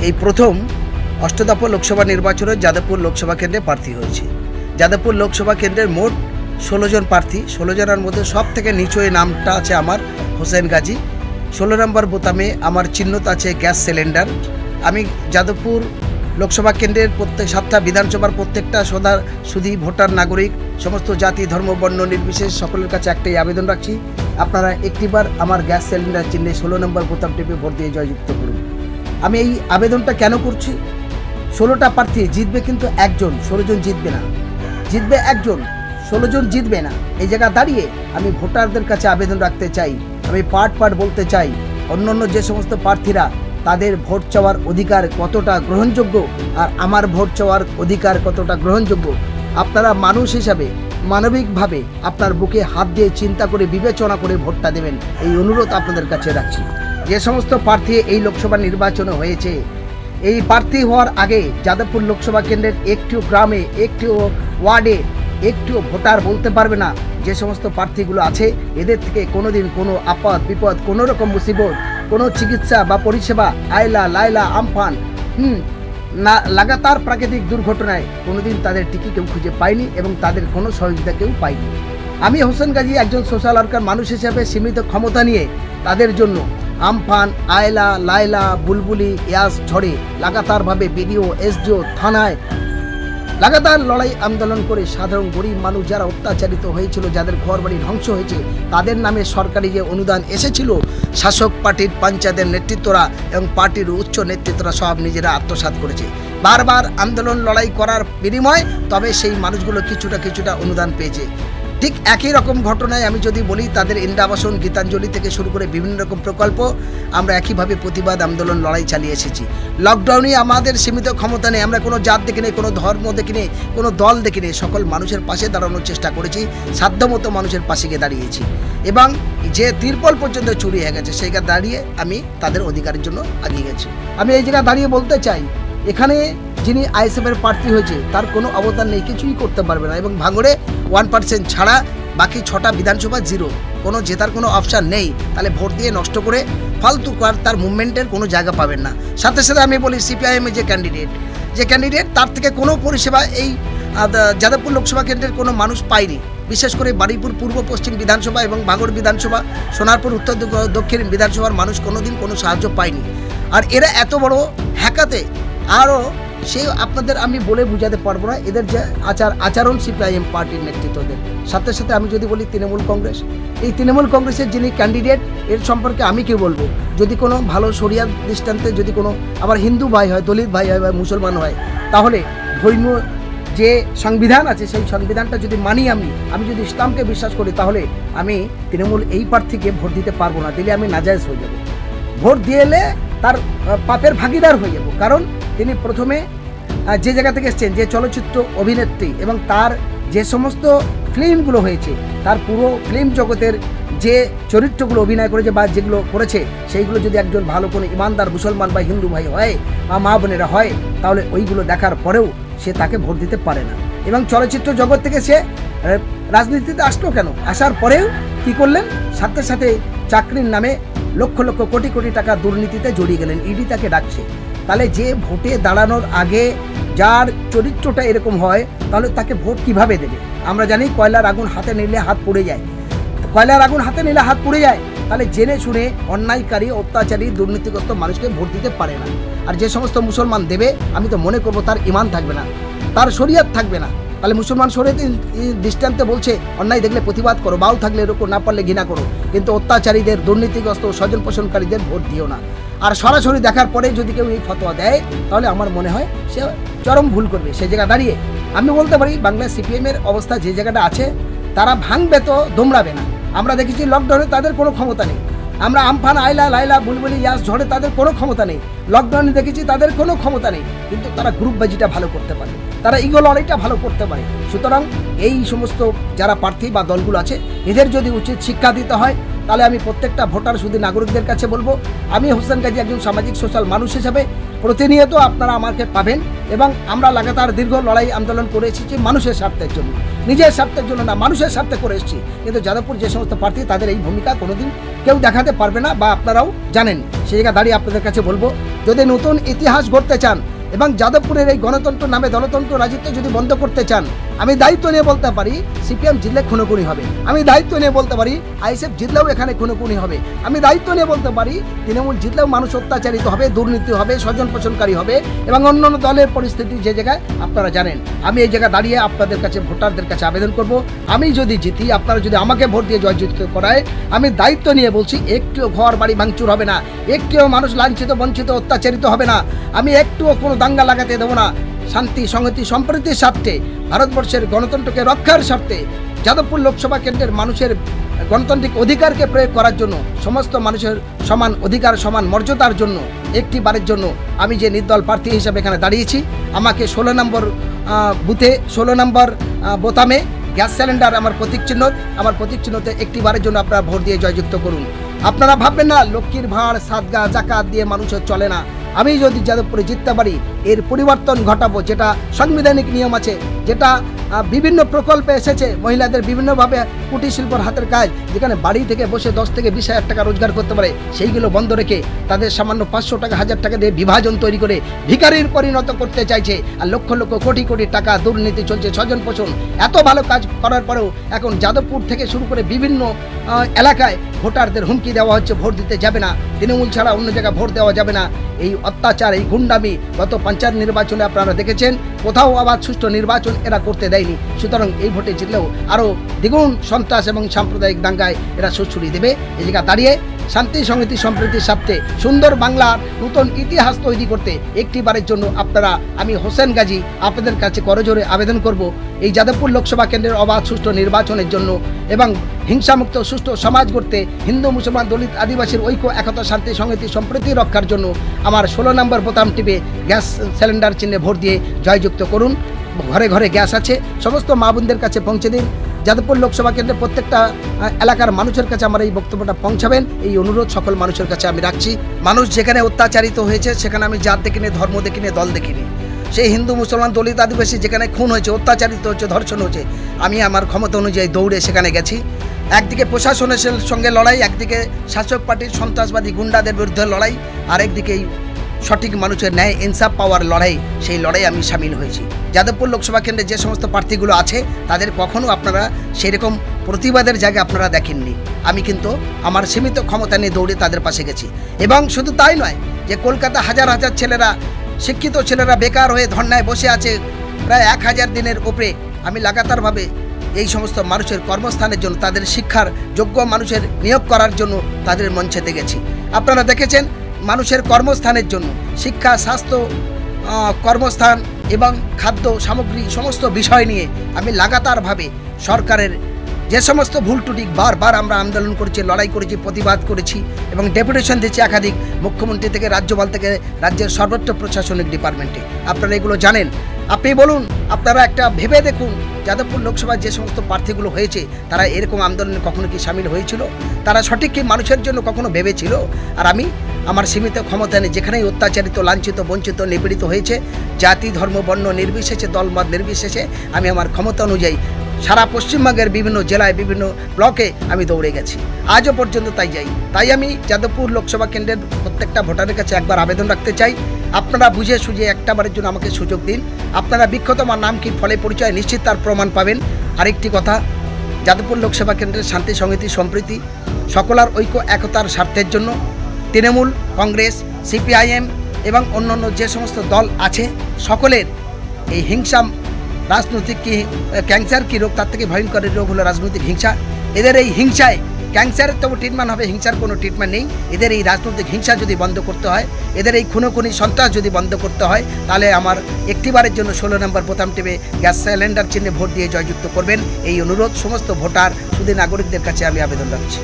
এই প্রথম অষ্টদফা লোকসভা নির্বাচনে যাদবপুর লোকসভা কেন্দ্রে প্রার্থী হয়েছে। যাদবপুর লোকসভা কেন্দ্রের মোট 16 জন প্রার্থী। 16 জনের মধ্যে সব থেকে নিচু এই নামটা আছে আমার হোসেন গাজী। 16 নম্বর বোতামে আমার চিহ্নত আছে গ্যাস সিলিন্ডার। আমি যাদবপুর লোকসভা কেন্দ্রের প্রত্যেক 7টা বিধানসভার প্রত্যেকটা সুধী ভোটার নাগরিক, সমস্ত জাতি ধর্ম বর্ণ নির্বিশেষ সকলের কাছে একটাই আবেদন রাখছি, আপনারা একটিবার আমার গ্যাস সিলিন্ডার চিহ্নে 16 নম্বর বোতাম টিপে ভোট দিয়ে জয়যুক্ত করুন। আমি এই আবেদনটা কেন করছি? 16টা প্রার্থী জিতবে কিন্তু একজন, 16 জন জিতবে না। জিতবে একজন, 16 জন জিতবে না। এই জায়গা দাঁড়িয়ে আমি ভোটারদের কাছে আবেদন রাখতে চাই, আমি পার্ট বলতে চাই, অন্যান্য যে সমস্ত প্রার্থীরা তাদের ভোট চাওয়ার অধিকার কতটা গ্রহণযোগ্য আর আমার ভোট চাওয়ার অধিকার কতটা গ্রহণযোগ্য, আপনারা মানুষ হিসাবে মানবিকভাবে আপনার বুকে হাত দিয়ে চিন্তা করে বিবেচনা করে ভোটটা দেবেন, এই অনুরোধ আপনাদের কাছে রাখছি। যে সমস্ত প্রার্থী এই লোকসভা নির্বাচনে হয়েছে, এই প্রার্থী হওয়ার আগে যাদবপুর লোকসভা কেন্দ্রের একটিও গ্রামে, একটিও ওয়ার্ডে, একটিও ভোটার বলতে পারবে না যে সমস্ত প্রার্থীগুলো আছে এদের থেকে কোনোদিন কোনো আপদ বিপদ, কোনো রকম মুসিবত, কোনো চিকিৎসা বা পরিষেবা, আয়লা লাইলা আমফান না লাগাতার প্রাকৃতিক দুর্ঘটনায় কোনোদিন তাদের টিকি কেউ খুঁজে পায়নি এবং তাদের কোনো সহযোগিতা কেউ পায়নি। আমি হোসেন গাজী একজন সোশ্যাল ওয়ার্কার মানুষ হিসেবে সীমিত ক্ষমতা নিয়ে তাদের জন্য আমফান, আয়লা লাইলা, বুলবুলি, ইয়াস ঝড়ে লাগাতারভাবে বিডিও, এসডিও, থানায় লাগাতার লড়াই আন্দোলন করে সাধারণ গরিব মানুষ যারা অত্যাচারিত হয়েছিল, যাদের ঘরবাড়ি ধ্বংস হয়েছে, তাদের নামে সরকারি যে অনুদান এসেছিল, শাসক পার্টির পঞ্চায়েতের নেতৃত্বরা এবং পার্টির উচ্চ নেতৃত্বরা সব নিজেরা আত্মসাৎ করেছে। বারবার আন্দোলন লড়াই করার বিনিময়ে তবে সেই মানুষগুলো কিছুটা অনুদান পেয়েছে। ঠিক একই রকম ঘটনায় আমি যদি বলি, তাদের ইন্দ্রাবাসন, গীতাঞ্জলি থেকে শুরু করে বিভিন্ন রকম প্রকল্প আমরা একইভাবে প্রতিবাদ আন্দোলন লড়াই চালিয়ে এসেছি। লকডাউনে আমাদের সীমিত ক্ষমতা নেই, আমরা কোনো জাত দেখি নেই, কোনো ধর্ম দেখি নেই, কোনো দল দেখি নেই, সকল মানুষের পাশে দাঁড়ানোর চেষ্টা করেছি, সাধ্যমতো মানুষের পাশে গিয়ে দাঁড়িয়েছি এবং যে তিরপল পর্যন্ত চুরি হয়ে গেছে সেই জায়গায় দাঁড়িয়ে আমি তাদের অধিকারের জন্য এগিয়ে গেছি। আমি এই জায়গায় দাঁড়িয়ে বলতে চাই, এখানে যিনি আইএসএফের প্রার্থী হয়েছে তার কোনো অবদান নেই, কিছুই করতে পারবে না এবং ভাঙড়ে 1% ছাড়া বাকি 6টা বিধানসভা জিরো, কোনো জেতার কোনো অপশান নেই। তাহলে ভোট দিয়ে নষ্ট করে ফালতু তার মুভমেন্টের কোনো জায়গা পাবেন না। সাথে সাথে আমি বলি, সিপিআইএমের যে ক্যান্ডিডেট তার থেকে কোনো পরিষেবা এই যাদবপুর লোকসভা কেন্দ্রের কোনো মানুষ পায়নি। বিশেষ করে বারুইপুর পূর্ব পশ্চিম বিধানসভা এবং ভাঙড় বিধানসভা, সোনারপুর উত্তর দক্ষিণ বিধানসভার মানুষ কোনোদিন কোনো সাহায্য পায়নি। আর এরা এত বড় হ্যাকাতে আরও সেই আপনাদের আমি বলে বোঝাতে পারবো না এদের যে আচরণ সিপিআইএম পার্টির নেতৃত্বদের। সাথে সাথে আমি যদি বলি তৃণমূল কংগ্রেস, এই তৃণমূল কংগ্রেসের যিনি ক্যান্ডিডেট এর সম্পর্কে আমি কি বলবো, যদি কোনো ভালো শরিয়ার দৃষ্টান্তে যদি কোনো আবার হিন্দু ভাই হয়, দলিত ভাই হয় বা মুসলমান হয়, তাহলে ধর্মীয় যে সংবিধান আছে সেই সংবিধানটা যদি মানি, আমি যদি ইসলামকে বিশ্বাস করি, তাহলে আমি তৃণমূল এই প্রার্থীকে ভোট দিতে পারবো না, দিলে আমি নাজায়েজ হয়ে যাব। ভোট দিয়ে এলে তার পাপের ভাগিদার হয়ে যাব। কারণ তিনি প্রথমে যে জায়গা থেকে এসছেন, যে চলচ্চিত্র অভিনেত্রী এবং তার যে সমস্ত ফিল্মগুলো হয়েছে, তার পুরো ফিল্ম জগতের যে চরিত্রগুলো অভিনয় করেছে বা যেগুলো করেছে, সেইগুলো যদি একজন ভালো কোনো ইমানদার মুসলমান বা হিন্দু ভাই হয় বা মা বোনেরা হয়, তাহলে ওইগুলো দেখার পরেও সে তাকে ভোট দিতে পারে না। এবং চলচ্চিত্র জগৎ থেকে সে রাজনীতিতে আসলো কেন, আসার পরেও কী করলেন, সাথে সাথে চাকরির নামে লক্ষ লক্ষ কোটি কোটি টাকা দুর্নীতিতে জড়িয়ে গেলেন, ইডি তাকে ডাকছে। তাহলে যে ভোটে দাঁড়ানোর আগে যার চরিত্রটা এরকম হয়, তাহলে তাকে ভোট কিভাবে দেবে? আমরা জানি কয়লার আগুন হাতে নিলে হাত পুড়ে যায়, তাহলে জেনে শুনে অন্যায়কারী, অত্যাচারী, দুর্নীতিগ্রস্ত মানুষকে ভোট দিতে পারে না। আর যে সমস্ত মুসলমান দেবে, আমি তো মনে করবো তার ঈমান থাকবে না, তার শরিয়ত থাকবে না। তাহলে মুসলমান শরিয়তের দৃষ্টান্তে বলছে, অন্যায় দেখলে প্রতিবাদ করো, বাউ থাকলে এরকম, না পারলে ঘৃণা করো, কিন্তু অত্যাচারীদের, দুর্নীতিগ্রস্ত, স্বজন পোষণকারীদের ভোট দিও না। আর সরাসরি দেখার পরে যদি কেউ এই ফতোয়া দেয়, তাহলে আমার মনে হয় সে চরম ভুল করবে। সেই জায়গা দাঁড়িয়ে আমি বলতে পারি, বাংলা সিপিএমের অবস্থা যে জায়গাটা আছে, তারা ভাঙবে তো দমড়াবে না। আমরা দেখেছি লকডাউনে তাদের কোনো ক্ষমতা নেই, আমরা আমফান, আয়লা লাইলা, বুলবুলি, ইয়াস ঝড়ে তাদের কোনো ক্ষমতা নেই, লকডাউনে দেখেছি তাদের কোনো ক্ষমতা নেই, কিন্তু তারা গ্রুপবাজিটা ভালো করতে পারে, তারা ইগো লড়াইটা ভালো করতে পারে। সুতরাং এই সমস্ত যারা প্রার্থী বা দলগুলো আছে, এদের যদি উচিত শিক্ষা দিতে হয়, তাহলে আমি প্রত্যেকটা ভোটার শুধু নাগরিকদের কাছে বলবো, আমি হোসেন গাজী একজন সামাজিক সোশ্যাল মানুষ হিসাবে প্রতিনিয়ত আপনারা আমাকে পাবেন এবং আমরা লাগাতার দীর্ঘ লড়াই আন্দোলন করে এসেছি মানুষের স্বার্থের জন্য, নিজের স্বার্থের জন্য না, মানুষের স্বার্থে করে এসেছি। কিন্তু যাদবপুর যে সমস্ত প্রার্থী, তাদের এই ভূমিকা কোনোদিন কেউ দেখাতে পারবে না বা আপনারাও জানেন। সেই জায়গায় দাঁড়িয়ে আপনাদের কাছে বলবো, যদি নতুন ইতিহাস গড়তে চান এবং যাদবপুরের এই গণতন্ত্র নামে গণতন্ত্র রাজত্ব যদি বন্ধ করতে চান, আমি দায়িত্ব নিয়ে বলতে পারি সিপিএম জিতলে খুনোখুনি হবে। আমি দায়িত্ব নিয়ে বলতে পারি আইএসএফ জিতলেও এখানে খুনোখুনি হবে। আমি দায়িত্ব নিয়ে বলতে পারি তৃণমূল জিতলেও মানুষ অত্যাচারিত হবে, দুর্নীতি হবে, স্বজন পোষণকারী হবে এবং অন্যান্য দলের পরিস্থিতি যে জায়গায় আপনারা জানেন। আমি এই জায়গায় দাঁড়িয়ে আপনাদের কাছে, ভোটারদের কাছে আবেদন করব, আমি যদি জিতি, আপনারা যদি আমাকে ভোট দিয়ে জয়যুক্ত করায়, আমি দায়িত্ব নিয়ে বলছি একটিও ঘর বাড়ি ভাঙচুর হবে না, একটিও মানুষ লাঞ্ছিত বঞ্চিত অত্যাচারিত হবে না, আমি একটুও কোনো দাঙ্গা লাগাতে দেবো না। শান্তি সংহতি সম্প্রীতির স্বার্থে, ভারতবর্ষের গণতন্ত্রকে রক্ষার স্বার্থে, যাদবপুর লোকসভা কেন্দ্রের মানুষের গণতান্ত্রিক অধিকারকে প্রয়োগ করার জন্য, সমস্ত মানুষের সমান অধিকার সমান মর্যাদার জন্য, একটি বারের জন্য আমি যে নির্দল প্রার্থী হিসাবে এখানে দাঁড়িয়েছি, আমাকে 16 নম্বর বুথে 16 নম্বর বোতামে গ্যাস সিলিন্ডার আমার প্রতীক চিহ্নতে একটি বারের জন্য আপনারা ভোট দিয়ে জয়যুক্ত করুন। আপনারা ভাববেন না লক্ষ্মীর ভাঁড় সাদগা জাকাত দিয়ে মানুষের চলে না। আমি যদি যাদবপুরে জিততে পারি এর পরিবর্তন ঘটাবো, যেটা সাংবিধানিক নিয়ম আছে, যেটা বিভিন্ন প্রকল্পে এসেছে, মহিলাদের বিভিন্নভাবে কুটির শিল্পর হাতের কাজ, যেখানে বাড়ি থেকে বসে 10 থেকে 20 হাজার টাকা রোজগার করতে পারে, সেইগুলো বন্ধ রেখে তাদের সামান্য 500 টাকা 1000 টাকা দিয়ে বিভাজন তৈরি করে ভিখারির পরিণত করতে চাইছে। আর লক্ষ লক্ষ কোটি কোটি টাকা দুর্নীতি চলছে, স্বজন পোষণ। এত ভালো কাজ করার পরেও এখন যাদবপুর থেকে শুরু করে বিভিন্ন এলাকায় ভোটারদের হুমকি দেওয়া হচ্ছে, ভোট দিতে যাবে না, তৃণমূল ছাড়া অন্য জায়গায় ভোট দেওয়া যাবে না। এই অত্যাচার, এই গুন্ডামি গত পঞ্চায়েত নির্বাচনে আপনারা দেখেছেন, কোথাও আবার সুষ্ঠু নির্বাচন এরা করতে দেয়নি। সুতরাং এই ভোটে জিতলেও আরও দ্বিগুণ সন্ত্রাস এবং সাম্প্রদায়িক দাঙ্গায় এরা সুড়সুড়ি দেবে। এই জায়গা দাঁড়িয়ে শান্তি সংহতি সম্প্রীতির স্বার্থে সুন্দর বাংলার নতুন ইতিহাস তৈরি করতে একটি বারের জন্য আপনারা, আমি হোসেন গাজী আপনাদের কাছে করজোরে আবেদন করব এই যাদবপুর লোকসভা কেন্দ্রের অবাধ সুষ্ঠু নির্বাচনের জন্য এবং হিংসামুক্ত সুষ্ঠু সমাজ গড়তে, হিন্দু মুসলমান দলিত আদিবাসীর ঐক্য একতা শান্তি সংহতি সম্প্রীতি রক্ষার জন্য আমার 16 নম্বর বোতাম টিপে গ্যাস সিলিন্ডার চিহ্নে ভোট দিয়ে জয়যুক্ত করুন। ঘরে ঘরে গ্যাস আছে, সমস্ত মা বোনদের কাছে পৌঁছে দিন। যাদবপুর লোকসভা কেন্দ্রের প্রত্যেকটা এলাকার মানুষের কাছে আমার এই বক্তব্যটা পৌঁছাবেন, এই অনুরোধ সকল মানুষের কাছে আমি রাখছি। মানুষ যেখানে অত্যাচারিত হয়েছে সেখানে আমি জাত দেখিনি, ধর্ম দেখিনি, দল দেখিনি। সেই হিন্দু মুসলমান দলিত আদিবাসী যেখানে খুন হয়েছে, অত্যাচারিত হচ্ছে, ধর্ষণ হয়েছে, আমি আমার ক্ষমতা অনুযায়ী দৌড়ে সেখানে গেছি। একদিকে প্রশাসনের সঙ্গে লড়াই, একদিকে শাসক পার্টির সন্ত্রাসবাদী গুন্ডাদের বিরুদ্ধে লড়াই, আর একদিকে সঠিক মানুষের ন্যায় ইনসাফ পাওয়ার লড়াই, সেই লড়াই আমি সামিল হয়েছি। যাদবপুর লোকসভা কেন্দ্রে যে সমস্ত প্রার্থীগুলো আছে তাদের কখনও আপনারা সেরকম প্রতিবাদের জায়গায় আপনারা দেখেননি। আমি কিন্তু আমার সীমিত ক্ষমতা নিয়ে দৌড়ে তাদের পাশে গেছি। এবং শুধু তাই নয় যে কলকাতা হাজার হাজার ছেলেরা, শিক্ষিত ছেলেরা বেকার হয়ে ধর্নায় বসে আছে প্রায় 1000 দিনের উপরে, আমি লাগাতারভাবে এই সমস্ত মানুষের কর্মস্থানের জন্য, তাদের শিক্ষার যোগ্য মানুষের নিয়োগ করার জন্য তাদের মঞ্চে দেখেছি। আপনারা দেখেছেন মানুষের কর্মস্থানের জন্য, শিক্ষা, স্বাস্থ্য, কর্মস্থান এবং খাদ্য সামগ্রী সমস্ত বিষয় নিয়ে আমি লাগাতারভাবে সরকারের যে সমস্ত ভুল ত্রুটি বারবার আমরা আন্দোলন করেছি, লড়াই করেছি, প্রতিবাদ করেছি এবং ডেপুটেশন দিয়েছি একাধিক, মুখ্যমন্ত্রী থেকে রাজ্যপাল থেকে রাজ্যের সর্বোচ্চ প্রশাসনিক ডিপার্টমেন্টে। আপনারা এগুলো জানেন। আপনি বলুন, আপনারা একটা ভেবে দেখুন, যাদবপুর লোকসভায় যে সমস্ত প্রার্থীগুলো হয়েছে তারা এরকম আন্দোলনে কখনো কি সামিল হয়েছিল? তারা সঠিক কি মানুষের জন্য কখনো ভেবেছিল? আর আমি আমার সীমিত ক্ষমতা নিয়ে যেখানেই অত্যাচারিত, লাঞ্ছিত, বঞ্চিত, নিপীড়িত হয়েছে, জাতি ধর্ম বর্ণ নির্বিশেষে, দলমত নির্বিশেষে, আমি আমার ক্ষমতা অনুযায়ী সারা পশ্চিমবঙ্গের বিভিন্ন জেলায়, বিভিন্ন ব্লকে আমি দৌড়ে গেছি, আজও পর্যন্ত তাই যাই। তাই আমি যাদবপুর লোকসভা কেন্দ্রের প্রত্যেকটা ভোটারের কাছে একবার আবেদন রাখতে চাই, আপনারা বুঝে সুঝে একটাবারের জন্য আমাকে সুযোগ দিন। আপনারা বিখ্যাত আমার নাম কি, ফলে পরিচয় নিশ্চিত তার প্রমাণ পাবেন। আরেকটি কথা, যাদবপুর লোকসভা কেন্দ্রের শান্তি সংহতি সম্প্রীতি সকলার ঐক্য একতার স্বার্থের জন্য তৃণমূল, কংগ্রেস, সিপিআইএম এবং অন্যান্য যে সমস্ত দল আছে সকলের এই হিংসা, রাজনৈতিক কি ক্যান্সার কি রোগ, তার থেকে ভয়ঙ্কর রোগ হলো রাজনৈতিক হিংসা। এদের এই হিংসায়, ক্যান্সারের তবু ট্রিটমেন্ট হবে, হিংসার কোনো ট্রিটমেন্ট নেই। এদের এই রাজনৈতিক হিংসা যদি বন্ধ করতে হয়, এদের এই খুনোখুনি সন্ত্রাস যদি বন্ধ করতে হয়, তাহলে আমার একটিবারের জন্য 16 নম্বর বোতাম টিপে গ্যাস সিলিন্ডার চিহ্নে ভোট দিয়ে জয়যুক্ত করবেন। এই অনুরোধ সমস্ত ভোটার, সুধী নাগরিকদের কাছে আমি আবেদন রাখছি।